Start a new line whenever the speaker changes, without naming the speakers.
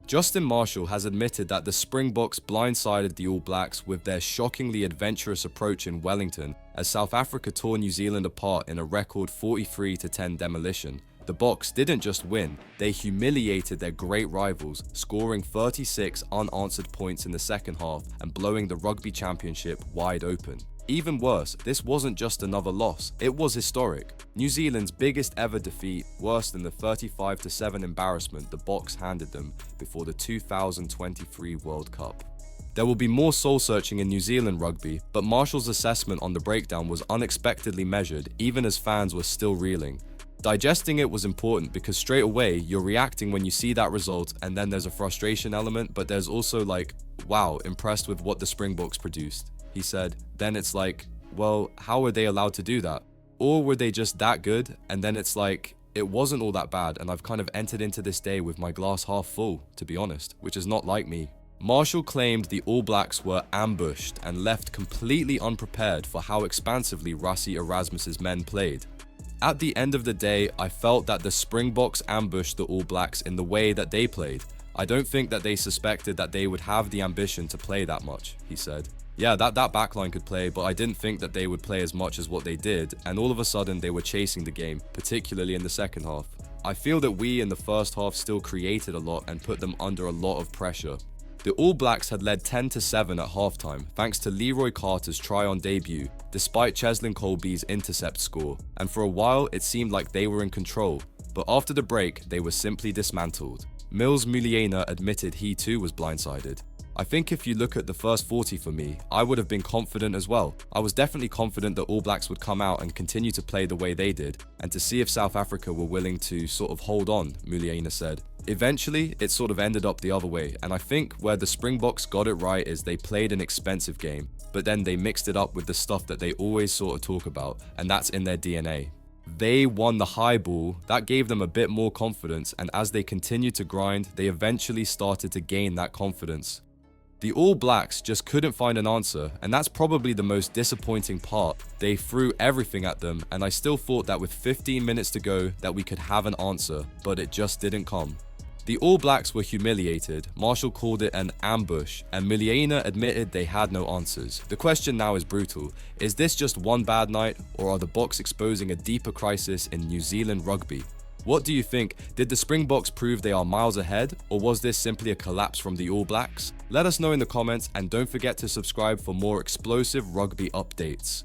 Justin Marshall has admitted that the Springboks blindsided the All Blacks with their shockingly adventurous approach in Wellington as South Africa tore New Zealand apart in a record 43-10 demolition. The Boks didn't just win, they humiliated their great rivals, scoring 36 unanswered points in the second half and blowing the Rugby Championship wide open. Even worse, this wasn't just another loss, it was historic. New Zealand's biggest ever defeat, worse than the 35-7 embarrassment the Boks handed them before the 2023 World Cup. There will be more soul-searching in New Zealand rugby, but Marshall's assessment on the breakdown was unexpectedly measured, even as fans were still reeling. Digesting it was important because straight away you're reacting when you see that result, and then there's a frustration element, but there's also like, wow, impressed with what the Springboks produced. He said, then it's like, well, how were they allowed to do that? Or were they just that good? And then it's like, it wasn't all that bad, and I've kind of entered into this day with my glass half full, to be honest, which is not like me. Marshall claimed the All Blacks were ambushed and left completely unprepared for how expansively Rassie Erasmus's men played. At the end of the day, I felt that the Springboks ambushed the All Blacks in the way that they played. I don't think that they suspected that they would have the ambition to play that much, he said. Yeah, that backline could play, but I didn't think that they would play as much as what they did, and all of a sudden they were chasing the game, particularly in the second half. I feel that we in the first half still created a lot and put them under a lot of pressure. The All Blacks had led 10-7 at halftime thanks to Leroy Carter's try on debut, despite Cheslin Colby's intercept score, and for a while it seemed like they were in control, but after the break they were simply dismantled. Mills Muliaina admitted he too was blindsided. I think if you look at the first 40 for me, I would have been confident as well. I was definitely confident that All Blacks would come out and continue to play the way they did, and to see if South Africa were willing to sort of hold on, Muliaina said. Eventually, it sort of ended up the other way, and I think where the Springboks got it right is they played an expensive game, but then they mixed it up with the stuff that they always sort of talk about, and that's in their DNA. They won the high ball, that gave them a bit more confidence, and as they continued to grind, they eventually started to gain that confidence. The All Blacks just couldn't find an answer, and that's probably the most disappointing part. They threw everything at them, and I still thought that with 15 minutes to go that we could have an answer, but it just didn't come. The All Blacks were humiliated, Marshall called it an ambush, and Muliaina admitted they had no answers. The question now is brutal. Is this just one bad night, or are the Boks exposing a deeper crisis in New Zealand rugby? What do you think? Did the Springboks prove they are miles ahead, or was this simply a collapse from the All Blacks? Let us know in the comments, and don't forget to subscribe for more explosive rugby updates.